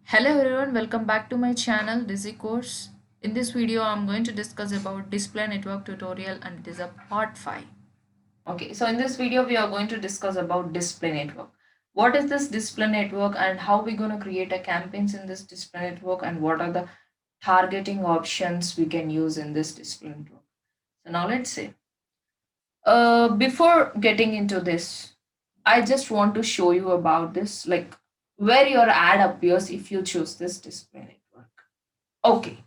Hello everyone, welcome back to my channel Dizzy Course. In this video, I'm going to discuss about display network tutorial and it is a part 5. Okay, so in this video, we are going to discuss about display network. What is this display network and how we're going to create a campaigns in this display network and what are the targeting options we can use in this display network. So now let's say, before getting into this, I just want to show you about this, like where your ad appears if you choose this display network. Okay.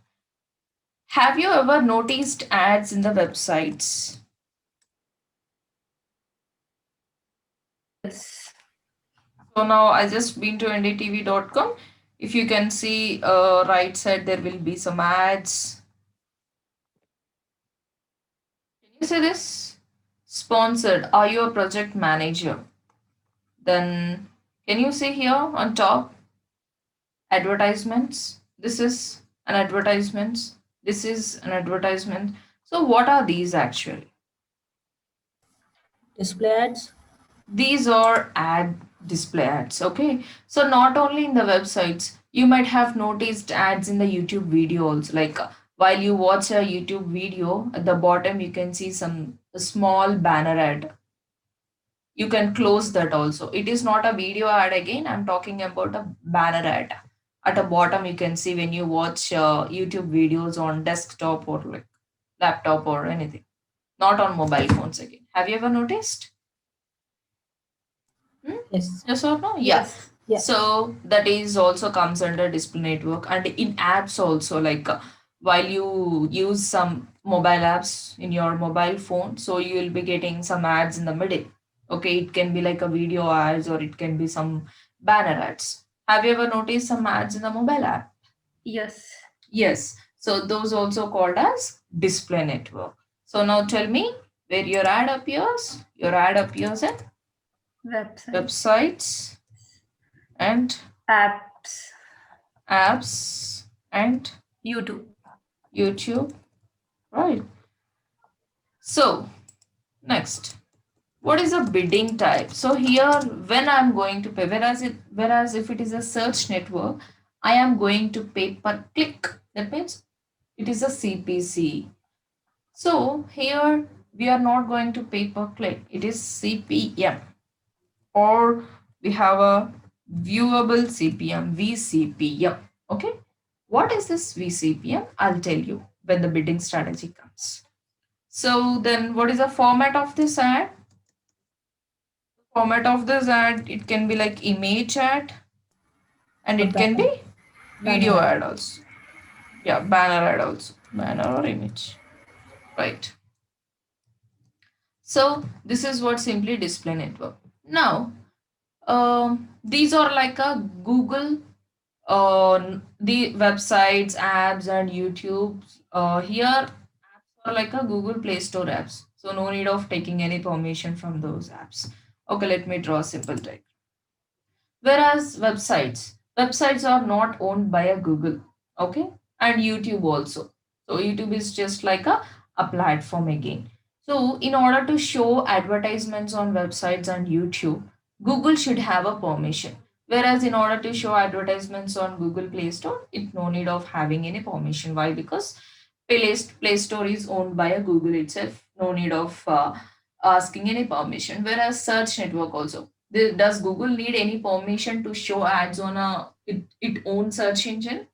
Have you ever noticed ads in the websites? Yes. So now I just been to ndtv.com. If you can see right side, there will be some ads. Can you see this? Sponsored. Are you a project manager? Then can you see here on top advertisements? This is an advertisement. This is an advertisement. So what are these actually? Display ads? These are ad display ads. Okay, so not only in the websites, you might have noticed ads in the YouTube videos, like while you watch a YouTube video, at the bottom you can see some small banner ad. You can close that also. It is not a video ad. Again, I'm talking about a banner ad. At the bottom you can see when you watch YouTube videos on desktop or like laptop or anything, not on mobile phones. Again, have you ever noticed? Hmm? Yes. Yes or no? Yeah. Yes. Yeah. So that is also comes under display network and in apps also, like while you use some mobile apps in your mobile phone, so you will be getting some ads in the middle. Okay, it can be like a video ads or it can be some banner ads. Have you ever noticed some ads in the mobile app? Yes. Yes. So those also called as display network. So now tell me where your ad appears. Your ad appears in Website. websites and Apps. apps and YouTube. YouTube, right? So next, what is a bidding type? So here, when I'm going to pay, whereas if it is a search network, I am going to pay per click. That means it is a CPC. So here we are not going to pay per click. It is CPM, or we have a viewable CPM, VCPM. Okay. What is this VCPM? I'll tell you when the bidding strategy comes. So then what is the format of this ad? Format of this ad, it can be like image ad and A it can banner. be Banner video ad. ad also. Yeah, banner ad also. Banner or image. Right. So this is what simply display network. Now, these are like a Google, the websites, apps, and YouTube. Here, apps are like a Google Play Store apps. So no need of taking any permission from those apps. Okay, let me draw a simple diagram. Whereas websites are not owned by a Google, okay, and YouTube also. So YouTube is just like a platform again. So in order to show advertisements on websites and YouTube, Google should have a permission. Whereas in order to show advertisements on Google Play Store, it no need of having any permission. Why? Because Play Store is owned by a Google itself. No need of asking any permission. Whereas search network also, does Google need any permission to show ads on it own search engine?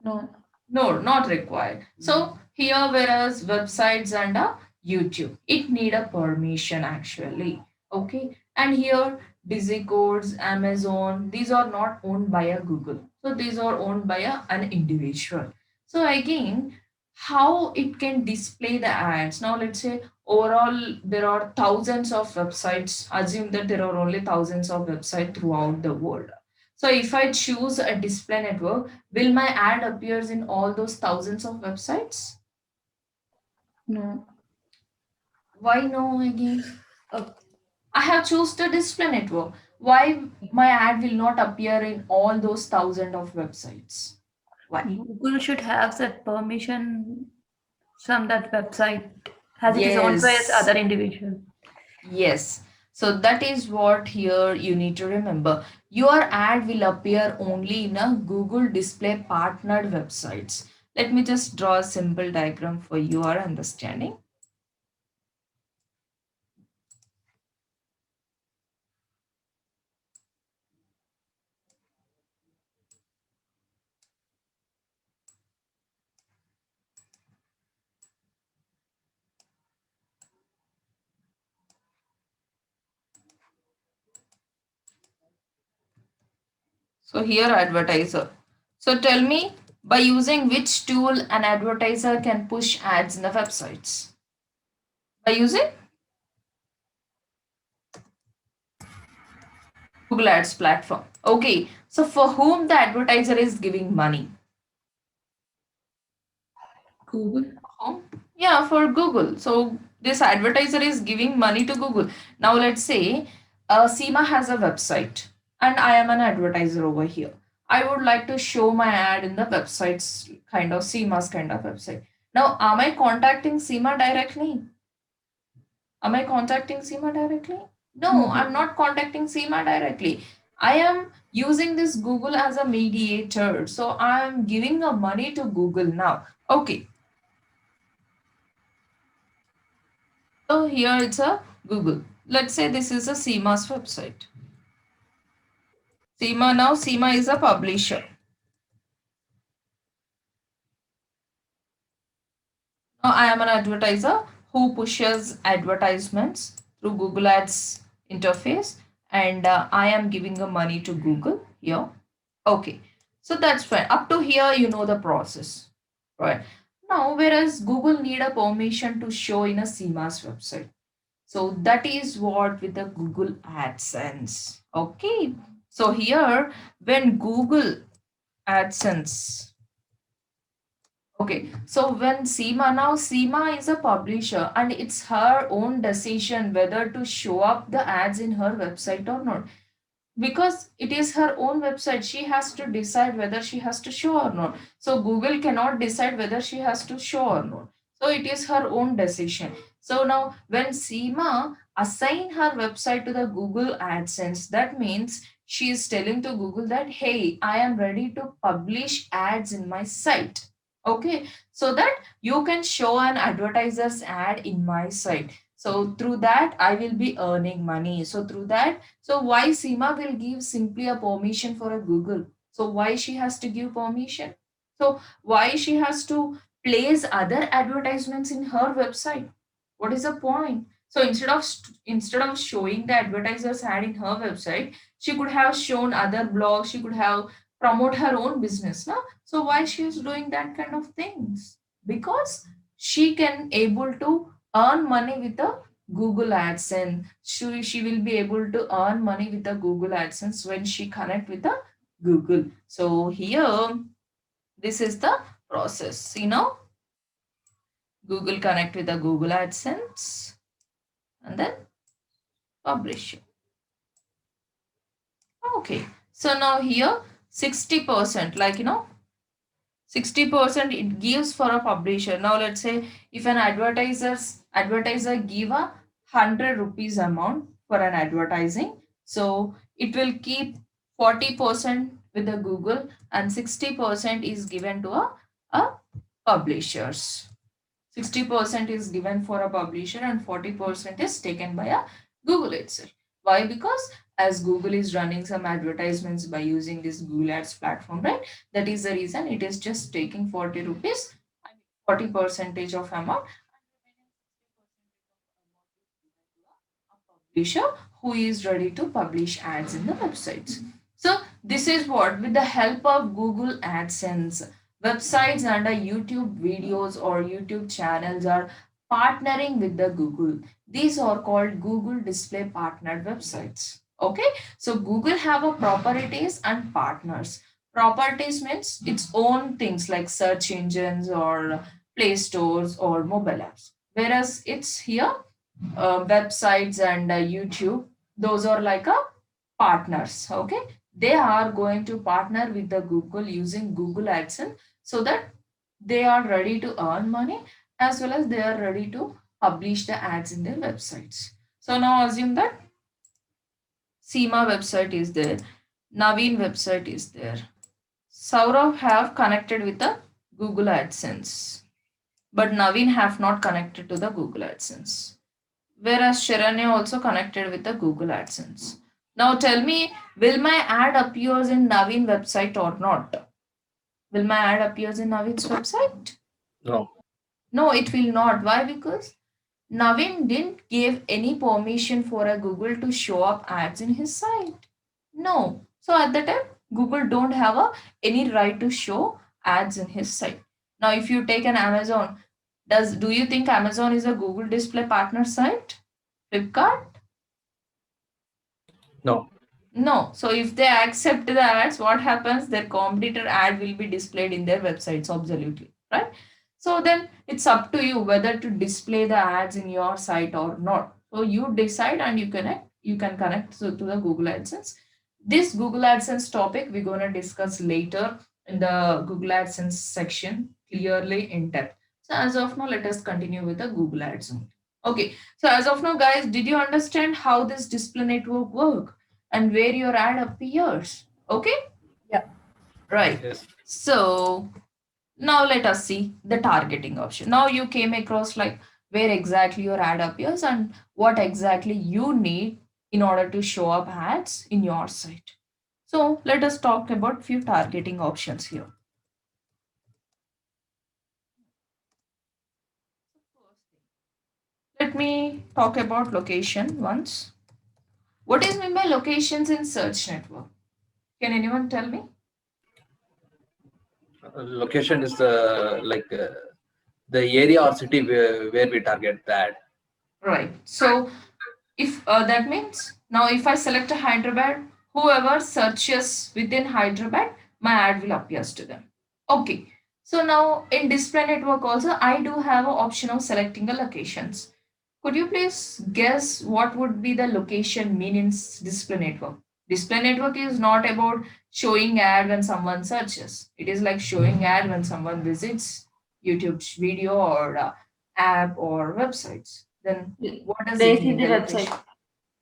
No. No, not required. So here, whereas websites and YouTube, it need a permission actually. Okay, and here Disney Codes, Amazon, these are not owned by a Google. So these are owned by an individual. So again, how it can display the ads? Now let's say overall there are thousands of websites. Assume that there are only thousands of websites throughout the world. So if I choose a display network, will my ad appears in all those thousands of websites? No. Why no again? Uh, I have chosen the display network. Why my ad will not appear in all those thousand of websites? Why? Google should have that permission from that website as it is owned by as Yes. other individual. Yes. So that is what here you need to remember. Your ad will appear only in a Google Display partnered websites. Let me just draw a simple diagram for your understanding. So here advertiser. So tell me, by using which tool an advertiser can push ads in the websites? By using Google Ads platform. Okay, so for whom the advertiser is giving money? Google. Whom? Yeah, for Google. So this advertiser is giving money to Google. Now let's say Seema has a website and I am an advertiser over here. I would like to show my ad in the websites kind of Seema's kind of website. Now, am I contacting Seema directly? Am I contacting Seema directly? No, No. I'm not contacting Seema directly. I am using this Google as a mediator. So I am giving the money to Google now. Okay. So here it's a Google. Let's say this is a Seema's website. Seema now, Seema is a publisher. Now I am an advertiser who pushes advertisements through Google Ads interface and I am giving the money to Google here. Okay, so that's fine. Up to here, you know the process, right? Now, whereas Google need a permission to show in a CMAS website. So that is what with the Google AdSense. Okay, so here when Google AdSense. Okay, so when Seema now, Seema is a publisher and it's her own decision whether to show up the ads in her website or not, because it is her own website. She has to decide whether she has to show or not. So Google cannot decide whether she has to show or not. So it is her own decision. So now when Seema assign her website to the Google AdSense, that means she is telling to Google that, hey, I am ready to publish ads in my site. Okay, so that you can show an advertiser's ad in my site. So through that I will be earning money. So through that, so why Seema will give simply a permission for a Google? So why she has to give permission? So why she has to place other advertisements in her website? What is the point? So instead of showing the advertiser's ad in her website, she could have shown other blogs. She could have promote her own business. No? So why she is doing that kind of things? Because she can able to earn money with the Google AdSense. She will be able to earn money with the Google AdSense when she connect with the Google. So here, this is the process. You know, Google connect with the Google AdSense and then publish it. Okay. So now here, 60%, like, 60% it gives for a publisher. Now let's say if an advertiser give a 100 rupees amount for an advertising, so it will keep 40% with the Google and 60% is given to a publishers. 60% is given for a publisher and 40% is taken by a Google itself. Why? Because as Google is running some advertisements by using this Google Ads platform, right? That is the reason it is just taking 40 rupees, 40 percentage of amount, publisher who is ready to publish ads in the websites. So this is what with the help of Google AdSense, websites and YouTube videos or YouTube channels are partnering with the Google. These are called Google Display Partnered websites. Okay, so Google have a properties and partners. Properties means its own things like search engines or play stores or mobile apps. Whereas it's here websites and YouTube, those are like a partners. Okay, they are going to partner with the Google using Google AdSense so that they are ready to earn money as well as they are ready to publish the ads in their websites. So now assume that. Seema website is there. Naveen website is there. Saurav have connected with the Google AdSense, but Naveen have not connected to the Google AdSense. Whereas Sharanya also connected with the Google AdSense. Now tell me, will my ad appears in Naveen website or not? Will my ad appears in Naveen's website? No. No, it will not. Why? Because Naveen didn't give any permission for a Google to show up ads in his site. No. So at the time, Google don't have any right to show ads in his site. Now, if you take an Amazon, do you think Amazon is a Google Display Partner site? Flipkart? No. No. So if they accept the ads, what happens? Their competitor ad will be displayed in their websites, absolutely, right? So then it's up to you whether to display the ads in your site or not. So you decide and you connect. You can connect to the Google AdSense. This Google AdSense topic we're gonna discuss later in the Google AdSense section clearly in depth. So as of now, let us continue with the Google Ads. Okay. So as of now, guys, did you understand how this display network work and where your ad appears? Okay. Yeah. Right. Yes. So now let us see the targeting option. Now you came across like where exactly your ad appears and what exactly you need in order to show up ads in your site. So let us talk about few targeting options here. Let me talk about location once. What is meant by locations in search network? Can anyone tell me? Location is the area or city where we target that. Right. So if that means now if I select a Hyderabad, whoever searches within Hyderabad, my ad will appears to them. Okay. So now in display network also, I do have an option of selecting the locations. Could you please guess what would be the location mean in display network? Display network is not about showing ad when someone searches. It is like showing ad when someone visits YouTube video or app or websites. Then what does it Place in mean, the the location? website.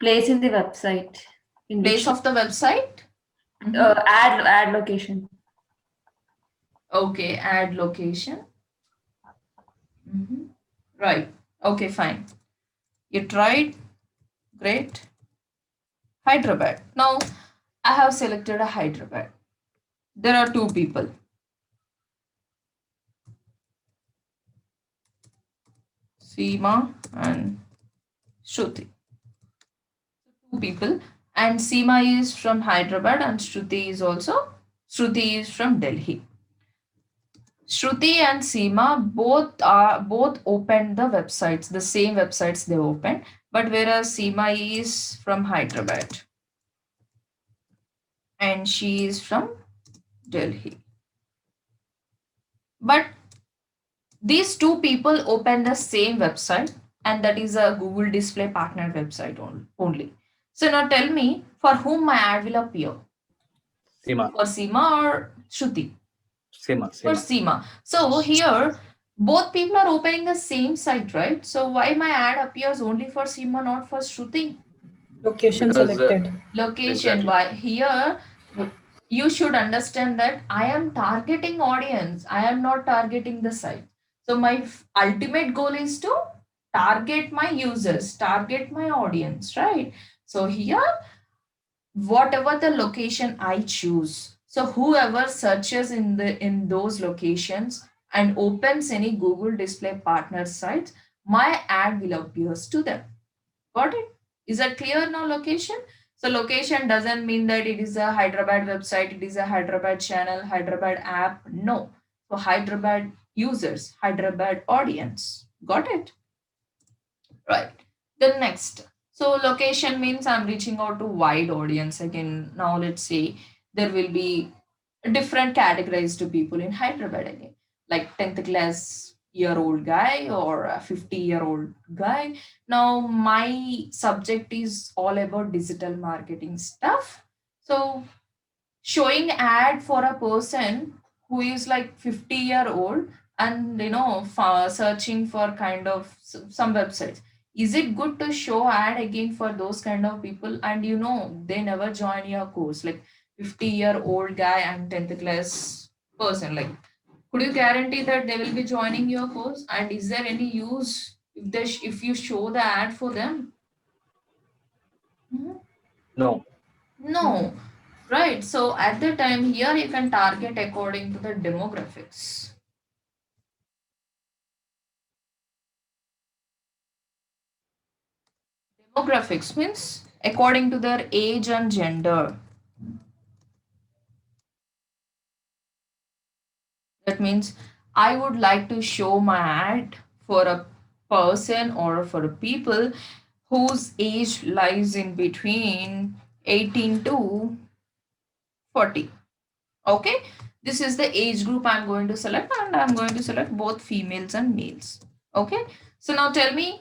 Place in the website. In Place which of the website? Mhm. ad location. Okay, add location. Mhm. Right. Okay, fine. You tried. Great. Hyderabad. Now, I have selected a Hyderabad. There are two people, Seema and Shruti. Two people, and Seema is from Hyderabad, and Shruti is from Delhi. Shruti and Seema both opened the websites, the same websites they opened, but whereas Seema is from Hyderabad and she is from Delhi. But these two people opened the same website, and that is a Google Display Partner website only. So now tell me for whom my ad will appear, Seema. for Seema or Shruti? Seema. For Seema. Seema. So here both people are opening the same site, right? So why my ad appears only for Seema, not for Shruti? Location Because selected. Location. exactly. Why here you should understand that I am targeting audience. I am not targeting the site. So my ultimate goal is to target my users, target my audience, right? So here whatever the location I choose. So whoever searches in those locations and opens any Google Display Partner sites, my ad will appears to them. Got it? Is that clear now? Location. So location doesn't mean that it is a Hyderabad website, it is a Hyderabad channel, Hyderabad app. No. So Hyderabad users, Hyderabad audience. Got it? Right. The next. So location means I'm reaching out to wide audience again. Now let's say there will be different categories to people in Hyderabad again, like 10th class year old guy or a 50-year-old guy. Now my subject is all about digital marketing stuff. So showing ad for a person who is like 50-year-old and searching for kind of some websites, Is it good to show ad again for those kind of people? And you know, they never join your course, like 50-year-old guy and 10th class person. Like, could you guarantee that they will be joining your course? And is there any use if if you show the ad for them? Mhm. No. No, right? So at the time here you can target according to the demographics. Demographics means according to their age and gender. That means I would like to show my ad for a person or for a people whose age lies in between 18 to 40. Okay, this is the age group I'm going to select, and I'm going to select both females and males. Okay, so now tell me,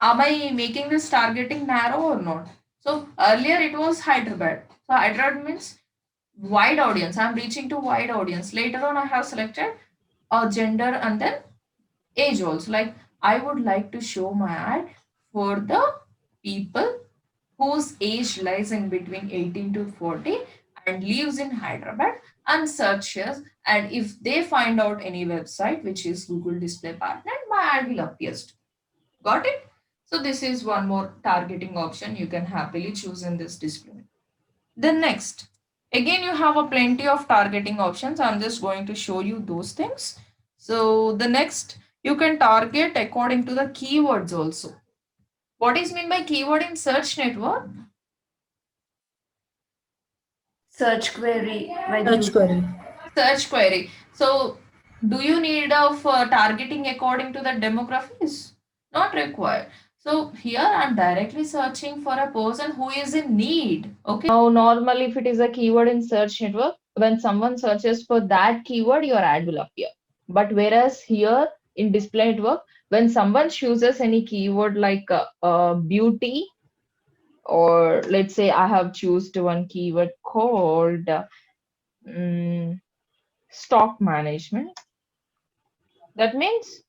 am I making this targeting narrow or not? So earlier it was Hyderabad. So Hyderabad means wide audience. I'm reaching to wide audience. Later on, I have selected a gender and then age also. Like I would like to show my ad for the people whose age lies in between 18 to 40 and lives in Hyderabad and searches, and if they find out any website which is Google Display Partner, my ad will appear. Got it? So this is one more targeting option you can happily choose in this display. Then next, again you have a plenty of targeting options. I'm just going to show you those things. So the next, you can target according to the keywords also. What is mean by keyword in search network? Search query by the Search user. query. Search query. So do you need of targeting according to the demographics? Not required. So here I'm directly searching for a person who is in need. Okay. Now normally if it is a keyword in search network, when someone searches for that keyword, your ad will appear. But whereas here in display network, when someone chooses any keyword like beauty, or let's say I have chosen one keyword called mm, stock management. That means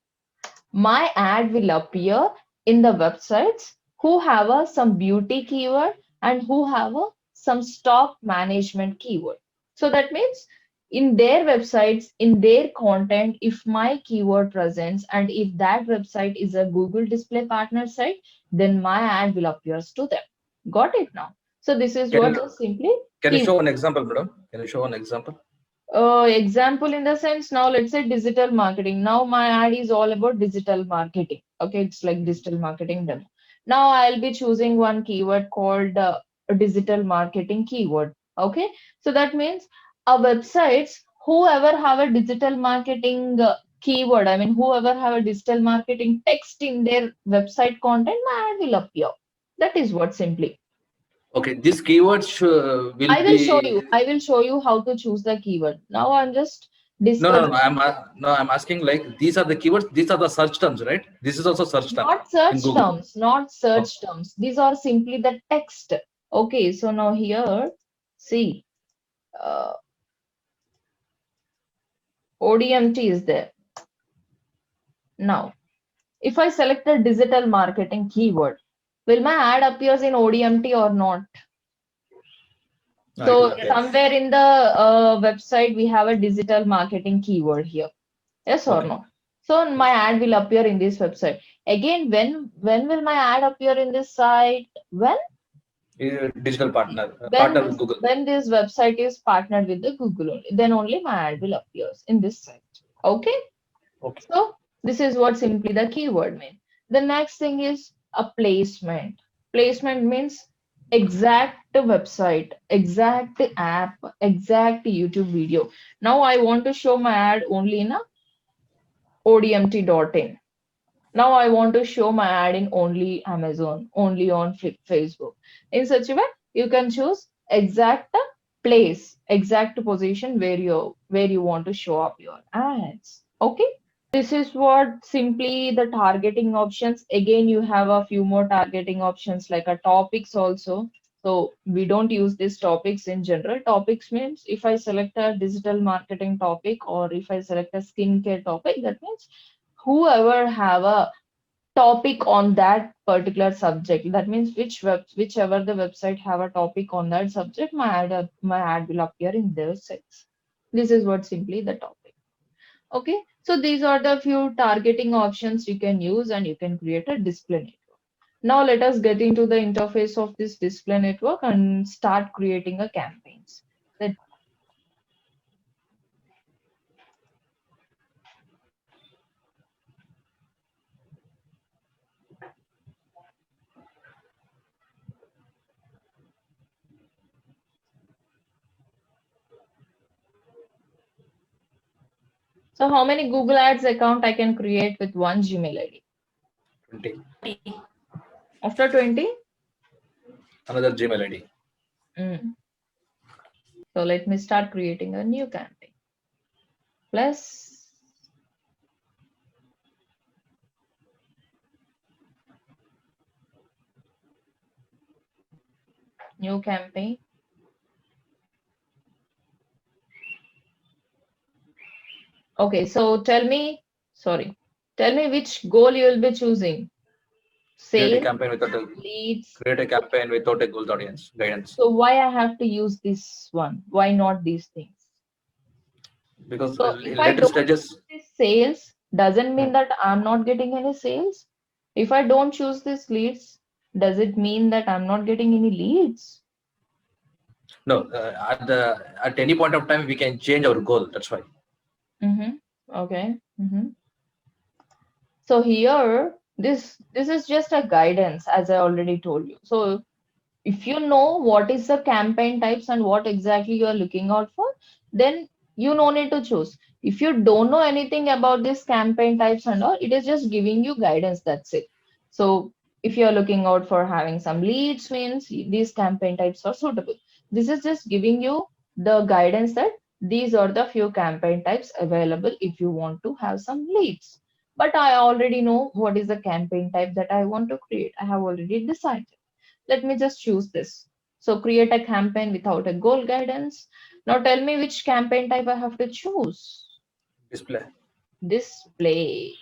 my ad will appear in the websites who have some beauty keyword and who have some stock management keyword. So that means in their websites, in their content, if my keyword presents and if that website is a Google Display Partner site, then my ad will appear to them. Got it now? So this is Can what you is simply can you keyword. show an example, madam? Can you show an example? Example in the sense, now let's say digital marketing. Now my ad is all about digital marketing. Okay, it's like digital marketing demo. Now I'll be choosing one keyword called digital marketing keyword. Okay, so that means a websites whoever have a digital marketing keyword. I mean, whoever have a digital marketing text in their website content, my ad will appear. That is what simply. Okay, these keywords will I will show be. you. I will show you how to choose the keyword. Now I'm just No, no, discussing. no. I'm asking like these are the keywords. These are the search terms, right? This is also search term Not in search Google. terms, not Oh, search terms. These are simply the text. Okay, so now here, see, uh, ODMT is there. Now, if I select the digital marketing keyword, will my ad appears in ODMT or not? no, it will So appear. somewhere in the website, we have a digital marketing keyword here. Yes or Okay. no? So my ad will appear in this website. Again, when will my ad appear in this site? When Digital partner, when partner this with Google. when this website is partnered with the Google only, then only my ad will appear in this site. Okay, Okay. so this is what simply the keyword means. The next thing is a placement. Placement means exact website, exact app, exact YouTube video. Now I want to show my ad only in a odmt.in. Now I want to show my ad in only Amazon, only on Facebook. In such a way, you can choose exact place, exact position where you want to show up your ads. Okay. This is what simply the targeting options. Again, you have a few more targeting options like a topics also. So we don't use these topics in general. Topics means if I select a digital marketing topic or if I select a skincare topic, that means whoever have a topic on that particular subject. That means whichever the website have a topic on that subject, my ad will appear in their sites. This is what simply the topic. Okay, so these are the few targeting options you can use, and you can create a display network. Now let us get into the interface of this display network and start creating a campaigns. Let So how many Google Ads account I can create with one Gmail ID? 20. After 20? Another Gmail ID. Mm. So let me start creating a new campaign. Plus new campaign. Okay, so tell me which goal you will be choosing. Create a Sale, campaign without a leads. create a campaign without a goals audience guidance. So why I have to use this one? Why not these things? Because So if in I later don't stages, choose this sales, doesn't hmm, mean that I'm not getting any sales. If I don't choose this leads, does it mean that I'm not getting any leads? no, at any point of time we can change our goal. That's why. Mm-hmm. Okay. Mm-hmm. So here, this is just a guidance, as I already told you. So if you know what is the campaign types and what exactly you are looking out for, then you no need to choose. If you don't know anything about this campaign types and all, it is just giving you guidance. That's it. So if you are looking out for having some leads, means these campaign types are suitable. This is just giving you the guidance that these are the few campaign types available if you want to have some leads. But I already know what is the campaign type that I want to create. I have already decided. Let me just choose this. So create a campaign without a goal guidance. Now tell me which campaign type I have to choose. Display. Display,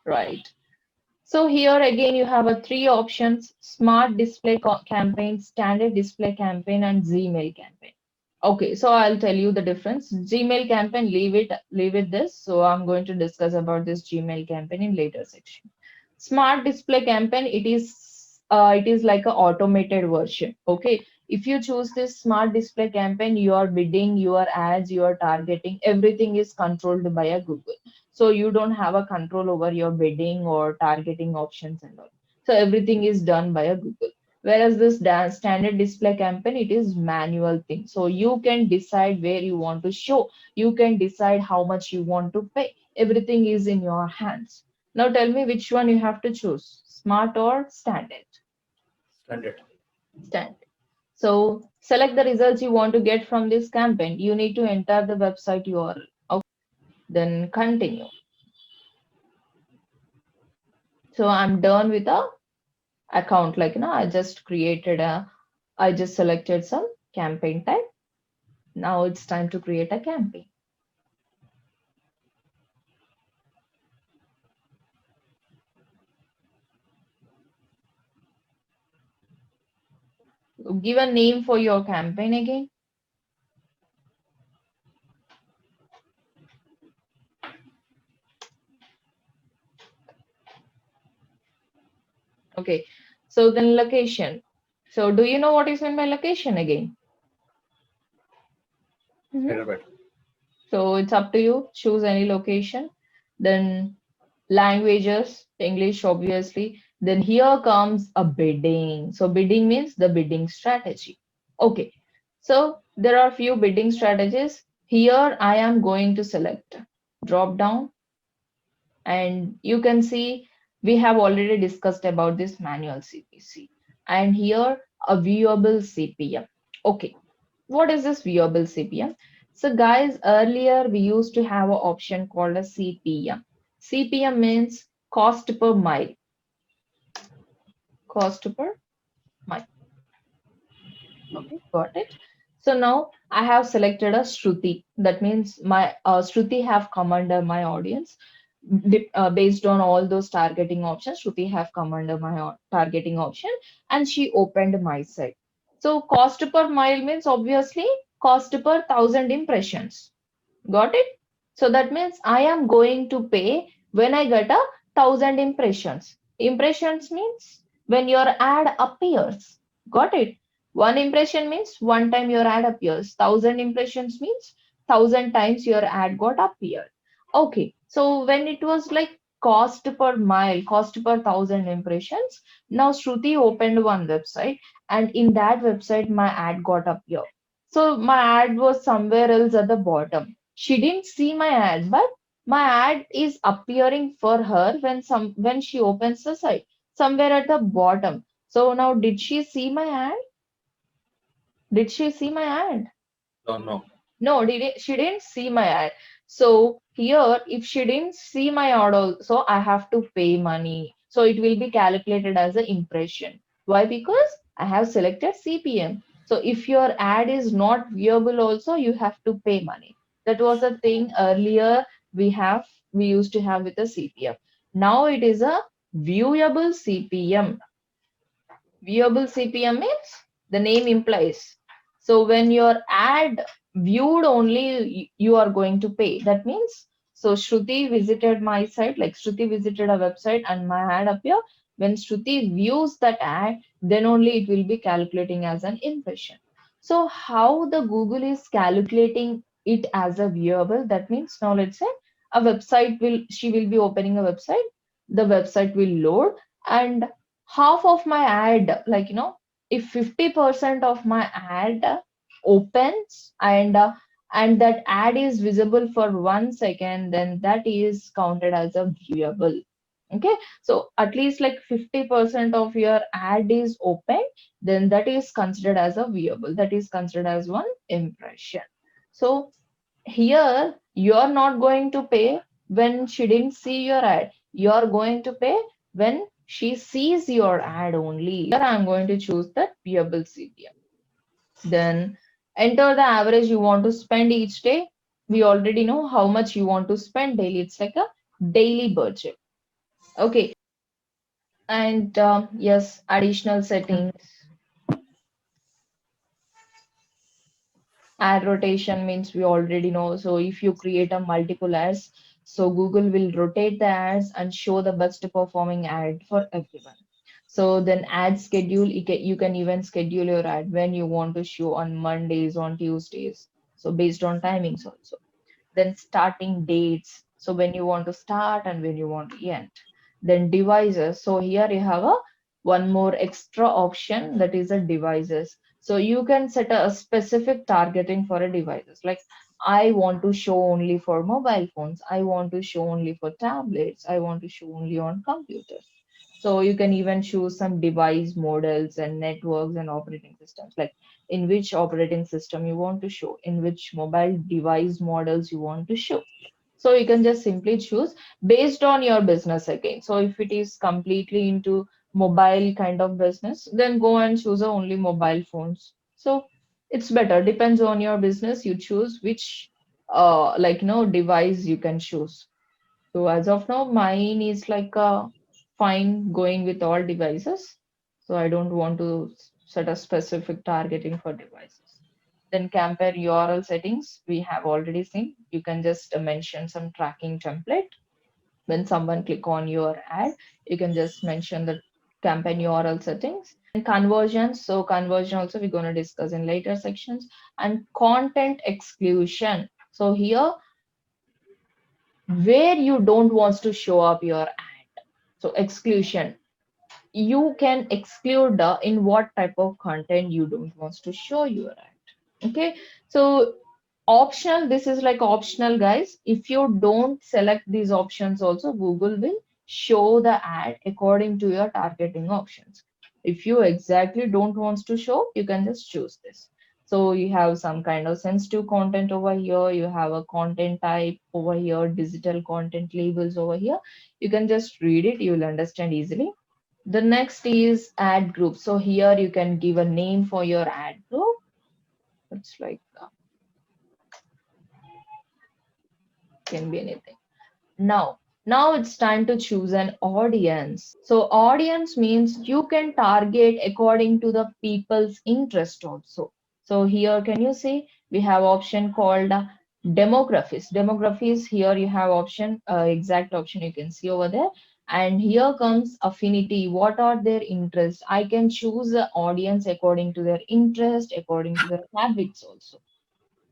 right? So here again you have a three options: smart display campaign, standard display campaign, and Gmail campaign. Okay, so I'll tell you the difference. Gmail campaign, leave it this. So I'm going to discuss about this Gmail campaign in later section. Smart display campaign, it is like a automated version. Okay, if you choose this smart display campaign, your bidding, your ads, your targeting, everything is controlled by a Google. So you don't have a control over your bidding or targeting options and all. So everything is done by a Google. Whereas this standard display campaign, it is manual thing. So you can decide where you want to show. You can decide how much you want to pay. Everything is in your hands. Now tell me which one you have to choose, smart or standard? Standard. Standard. So select the results you want to get from this campaign. You need to enter the website URL. Okay, then continue. So I'm done with the account. Like, I just selected some campaign type. Now it's time to create a campaign. Give a name for your campaign again. Okay. So then location. So do you know what is meant by location again? Mhm. Hyderabad. So it's up to you. Choose any location. Then languages, English, obviously. Then here comes a bidding. So bidding means the bidding strategy. Okay. So there are few bidding strategies. Here I am going to select drop down, and you can see we have already discussed about this manual CPC, and here a viewable CPM. Okay, what is this viewable CPM? So guys, earlier we used to have an option called a CPM. CPM means cost per mile. Cost per mile. Okay, got it. So now I have selected a Shruti. That means my Shruti have come under my audience. based on all those targeting options, Shruti have come under my targeting option and she opened my site. So cost per mile means obviously cost per thousand impressions. Got it? So that means I am going to pay when I get 1,000 impressions. Impressions means when your ad appears. Got it? One impression means one time your ad appears. 1,000 impressions means 1,000 times your ad got appeared. Okay. So when it was like cost per mile, cost per 1,000 impressions, now Shruti opened one website and in that website my ad got appeared. So my ad was somewhere else at the bottom. She didn't see my ad, but my ad is appearing for her when she opens the site somewhere at the bottom. So now did she see my ad? Did she see my ad? Don't know. No, she didn't see my ad. So here, if she didn't see my ad also, I have to pay money. So it will be calculated as an impression. Why? Because I have selected CPM. So if your ad is not viewable also, you have to pay money. That was a thing earlier we used to have with the CPM. Now it is a viewable CPM. Viewable CPM means the name implies. So when your ad viewed only, you are going to pay. That means, so Shruti visited my site, like Shruti visited a website and my ad appear. When Shruti views that ad, then only it will be calculating as an impression. So how the Google is calculating it as a viewable? That means now let's say she will be opening a website. The website will load and half of my ad, like if 50% of my ad opens and that ad is visible for 1 second, then that is counted as a viewable. Okay, so at least like 50% of your ad is open, then that is considered as a viewable, that is considered as one impression. So here you're not going to pay when she didn't see your ad. You're going to pay when she sees your ad only. Here I'm going to choose the viewable CPM. Then enter the average you want to spend each day. We already know how much you want to spend daily. It's like a daily budget. Okay. And yes, additional settings. Ad rotation means we already know. So if you create a multiple ads, so Google will rotate the ads and show the best performing ad for everyone. So then ad schedule, you can even schedule your ad when you want to show on Mondays, on Tuesdays. So based on timings also. Then starting dates. So when you want to start and when you want to end. Then devices. So here you have a one more extra option, that is a devices. So you can set a specific targeting for a devices. Like I want to show only for mobile phones. I want to show only for tablets. I want to show only on computers. So you can even choose some device models and networks and operating systems, like in which operating system you want to show, in which mobile device models you want to show. So you can just simply choose based on your business again. So if it is completely into mobile kind of business, then go and choose only mobile phones. So it's better. Depends on your business. You choose which device you can choose. So as of now, mine is like fine going with all devices. So I don't want to set a specific targeting for devices. Then compare URL settings. We have already seen. You can just mention some tracking template. When someone click on your ad, you can just mention the campaign URL settings. And conversions. So conversion also we're going to discuss in later sections. And content exclusion. So here where you don't want to show up your ad. So exclusion. You can exclude in what type of content you don't want to show your ad. Okay. So optional, this is like optional guys. If you don't select these options also, Google will show the ad according to your targeting options. If you exactly don't want to show, you can just choose this. So you have some kind of sensitive content over here, you have a content type over here, digital content labels over here. You can just read it, you will understand easily. The next is ad group. So here you can give a name for your ad group. It's like can be anything. Now, Now it's time to choose an audience. So audience means you can target according to the people's interest also. So here can you see we have option called demographies. Demographies here you have option exact option you can see over there. And here comes affinity. What are their interests? I can choose the audience according to their interest, according to their habits also.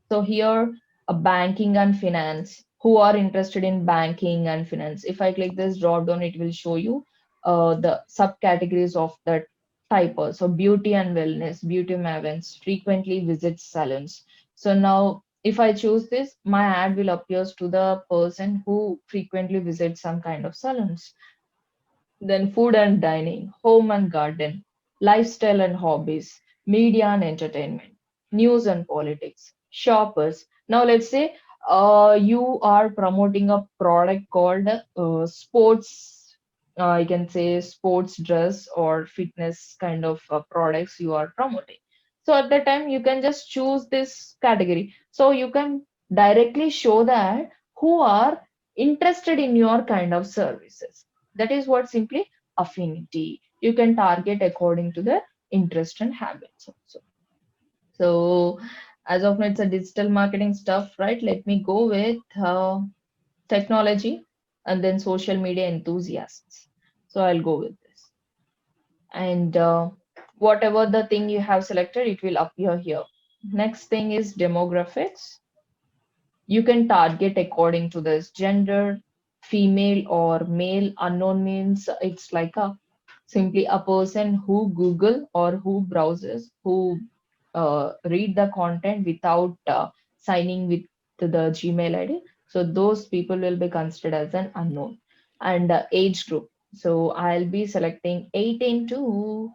So here, a banking and finance, who are interested in banking and finance. If I click this drop down, it will show you the subcategories of that type. So beauty and wellness, beauty mavens, frequently visits salons. So now, if I choose this, my ad will appear to the person who frequently visits some kind of salons. Then food and dining, home and garden, lifestyle and hobbies, media and entertainment, news and politics, shoppers. Now let's say you are promoting a product called sports. I can say sports dress or fitness kind of products you are promoting. So at that time you can just choose this category. So you can directly show that who are interested in your kind of services. That is what simply affinity. You can target according to the interest and habits also. So as of now, it's a digital marketing stuff, right? Let me go with technology and then social media enthusiasts. So I'll go with this. And whatever the thing you have selected, it will appear here. Next thing is demographics. You can target according to this gender, female or male. Unknown means it's like a simply a person who Google or who browses, who read the content without signing with the Gmail ID. So those people will be considered as an unknown. And age group. So I'll be selecting 18 to,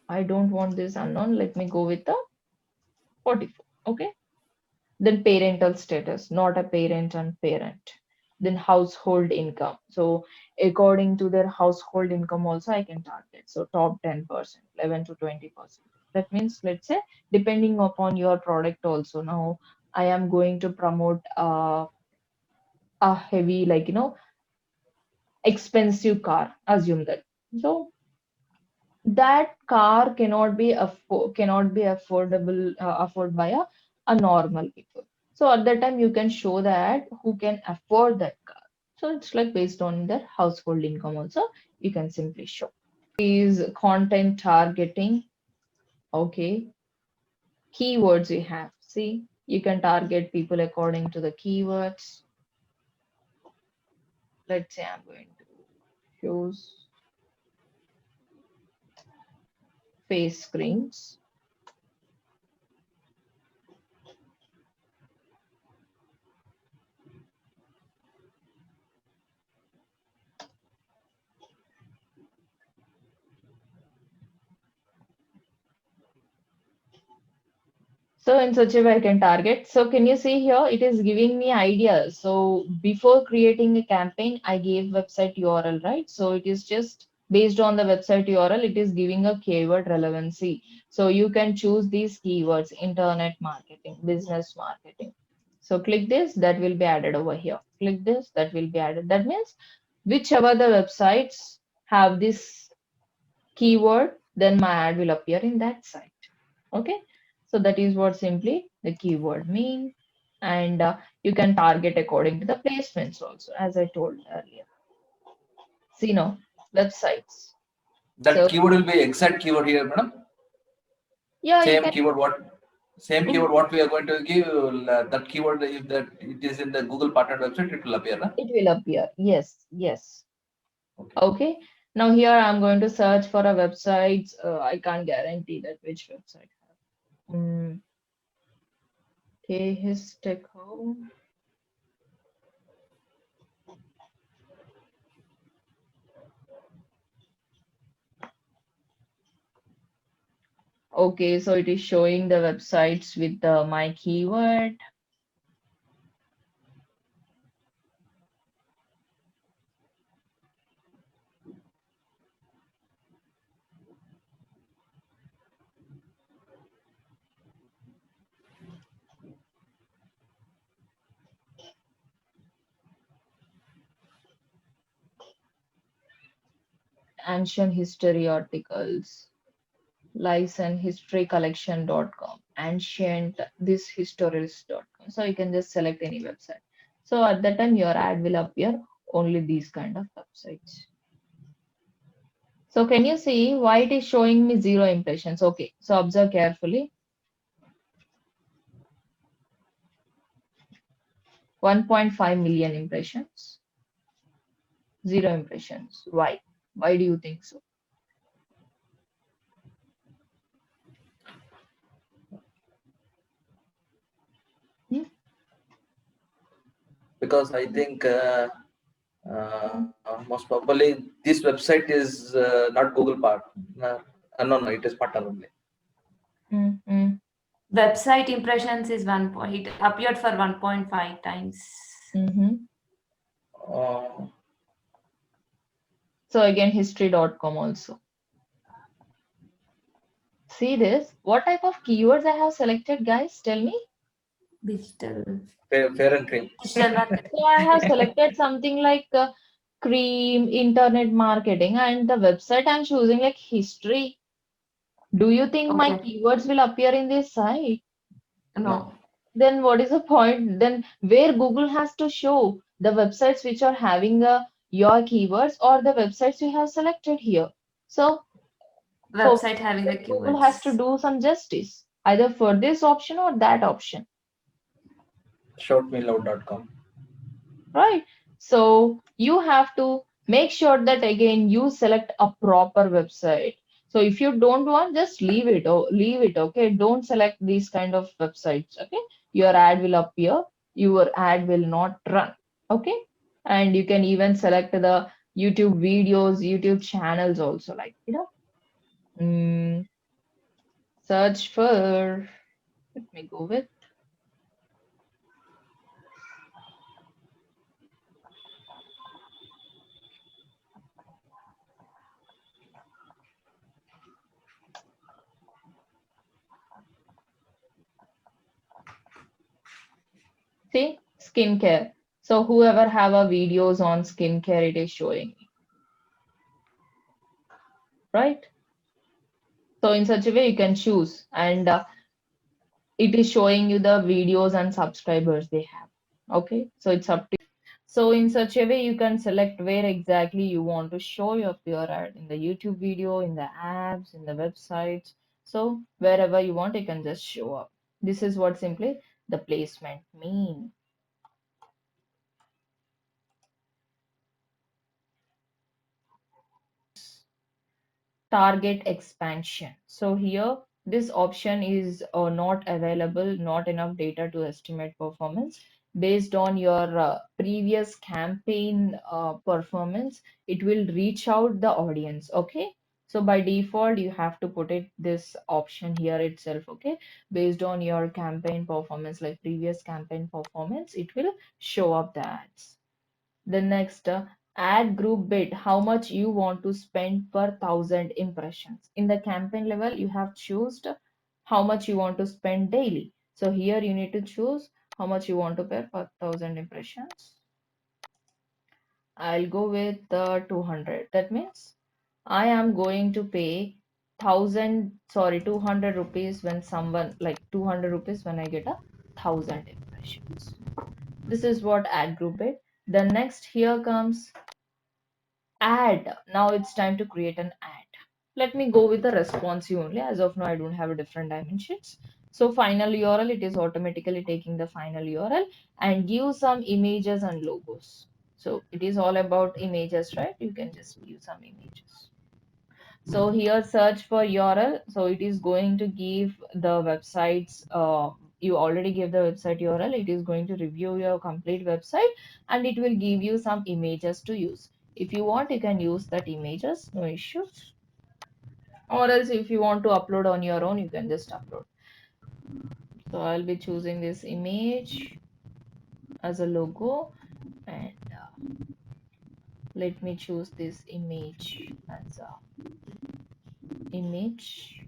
I don't want this unknown. Let me go with the 44. Okay. Then parental status, not a parent and parent. Then household income. So according to their household income also I can target. So top 10%, 11 to 20%. That means let's say depending upon your product also. Now I am going to promote a heavy expensive car. Assume that. So that car cannot be afford by a normal people. So at that time you can show that who can afford that car. So it's like based on their household income also you can simply show. Is content targeting. Okay, keywords you have. See, you can target people according to the keywords. Let's say I'm going to choose face screens. So in such a way I can target. So can you see here, it is giving me ideas. So before creating a campaign, I gave website URL, right? So it is just based on the website URL, it is giving a keyword relevancy. So you can choose these keywords, internet marketing, business marketing. So click this, that will be added over here. Click this, that will be added. That means whichever the websites have this keyword, then my ad will appear in that site. Okay, so that is what simply the keyword mean. And you can target according to the placements also, as I told earlier. See now, websites. That So keyword will be exact keyword here, madam. yeah, you Same can. keyword what same Mhm. keyword what we are going to give that keyword if that it is in the Google partner website it will appear. Na? It will appear. Yes, yes. Okay. Okay. Now here I'm going to search for a website. I can't guarantee that which website. Mm, okay, his tech home. Okay, so it is showing the websites with my keyword. ancient history articles, licensehistorycollection.com, ancient this histories.com. So you can just select any website. So at that time, your ad will appear only these kind of websites. So can you see why it is showing me 0 impressions? Okay, so observe carefully. 1.5 million impressions, 0 impressions. Why? Why do you think so? Hmm? Because I think most probably this website is not Google part. No, it is partner only. Mm, Website impressions is 1 point. It appeared for 1.5 times. mhm. Uh, So again, history.com also. See this? What type of keywords I have selected, guys? Tell me. Digital. fair and cream. Digital marketing. So I have selected something like cream, internet marketing, and the website I'm choosing like history. Do you think my Okay. keywords will appear in this site? No. Then what is the point? Then where Google has to show the websites which are having your keywords or the websites you have selected here. So for Website having the Google has to keywords. do some justice either for this option or that option, Shoutmeloud.com. right? So you have to make sure that again you select a proper website. So if you don't want, just leave it or leave it, okay? Don't select these kind of websites, okay? Your ad will appear, your ad will not run, okay? And you can even select the YouTube videos, YouTube channels also, like, search for, let me go with. See, skincare. So whoever have a videos on skincare, it is showing me, right? So in such a way, you can choose, and it is showing you the videos and subscribers they have. Okay, so it's up to you. So in such a way, you can select where exactly you want to show your ad in the YouTube video, in the apps, in the websites. So wherever you want, it can just show up. This is what simply the placement mean. Target expansion. So here this option is not available, not enough data to estimate performance. Based on your previous campaign performance, it will reach out the audience. Okay. So by default, you have to put it this option here itself. Okay. Based on your campaign performance, like previous campaign performance, it will show up the ads. The next, ad group bid, how much you want to spend per 1,000 impressions. In the campaign level, you have chosen how much you want to spend daily. So here you need to choose how much you want to pay per 1,000 impressions. I'll go with 200. That means I am going to pay 200 rupees when someone, like 200 rupees when I get 1,000 impressions. This is what ad group bid. The next here comes ad. Now it's time to create an ad. Let me go with the responsive only. As of now, I don't have a different dimensions. So final URL, it is automatically taking the final URL and give some images and logos. So it is all about images, right? You can just give some images. So here search for URL. So it is going to give the websites, you already gave the website URL. It is going to review your complete website and it will give you some images to use. If you want, you can use that images, no issues. Or else if you want to upload on your own, you can just upload. So I'll be choosing this image as a logo and let me choose this image as a image.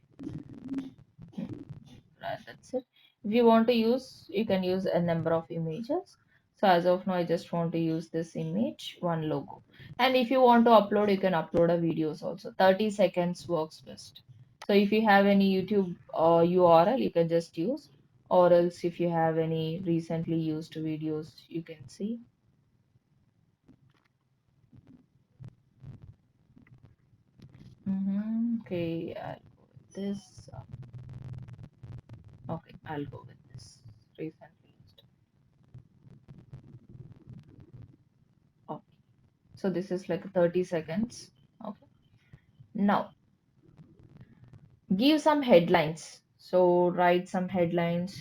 Right, that's it. If you want to use, you can use a number of images. So as of now, I just want to use this image, one logo. And if you want to upload, you can upload a videos also. 30 seconds works best. So if you have any YouTube URL, you can just use, or else if you have any recently used videos, you can see. Okay, I'll go with this. Okay, I'll go with this. Recently used. Okay, so this is like 30 seconds. Okay, now give some headlines. So write some headlines.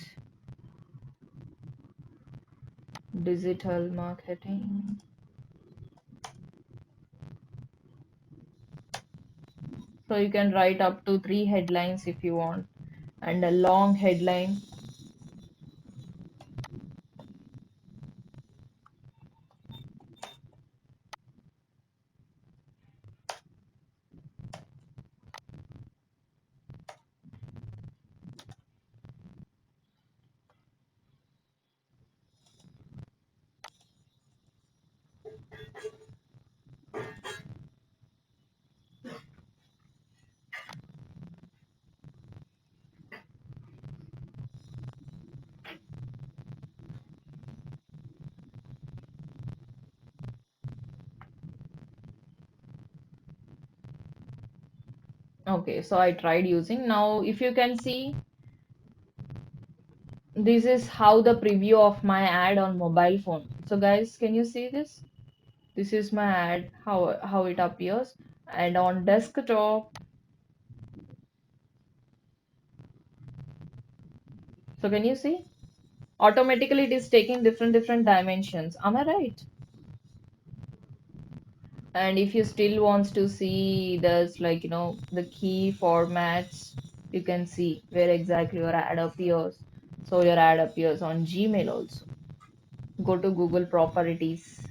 Digital marketing. So you can write up to 3 headlines if you want, and a long headline. Okay, so I tried using. Now, if you can see, this is how the preview of my ad on mobile phone. So guys, can you see this? This is my ad, how it appears. And on desktop, so can you see? Automatically it is taking different dimensions. Am I right? And if you still wants to see there's like the key formats, you can see where exactly your ad appears. So your ad appears on Gmail also. Go to Google properties.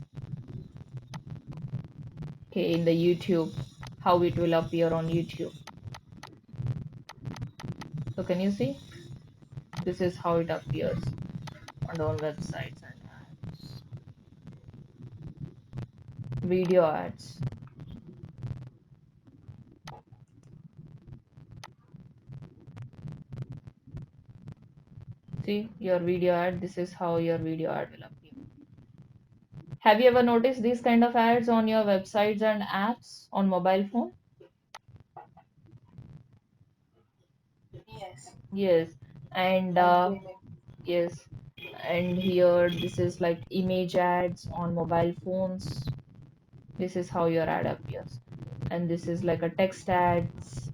Okay, in the YouTube, how it will appear on YouTube. So can you see? This is how it appears on websites and ads. Video ads. See your video ad. This is how your video ad will appear. Have you ever noticed these kind of ads on your websites and apps on mobile phone? Yes. Yes. And Okay. yes. And here this is like image ads on mobile phones. This is how your ad appears. And this is like a text ads,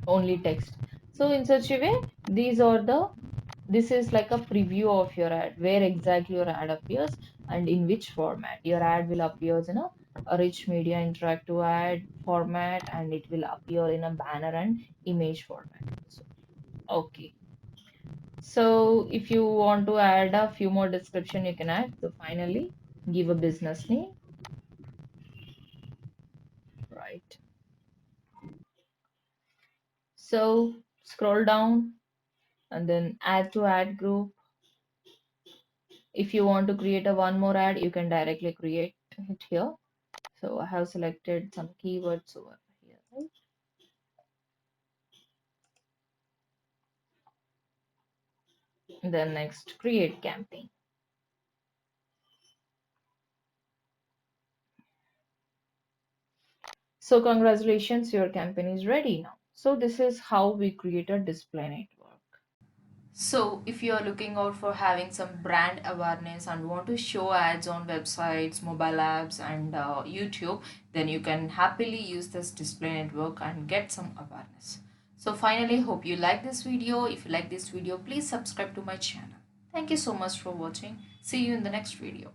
only text. So in such a way, this is like a preview of your ad, where exactly your ad appears and in which format. Your ad will appear in a rich media interactive ad format, and it will appear in a banner and image format also. Okay. So if you want to add a few more description, you can add. So finally, give a business name, right? So scroll down and then add to ad group. If you want to create a one more ad, you can directly create it here. So I have selected some keywords over here, right? Then next, create campaign. So congratulations, your campaign is ready now. So this is how we create a display network. So, if you are looking out for having some brand awareness and want to show ads on websites, mobile apps, and YouTube, then you can happily use this display network and get some awareness. So, finally, hope you like this video. If you like this video, please subscribe to my channel. Thank you so much for watching. See you in the next video.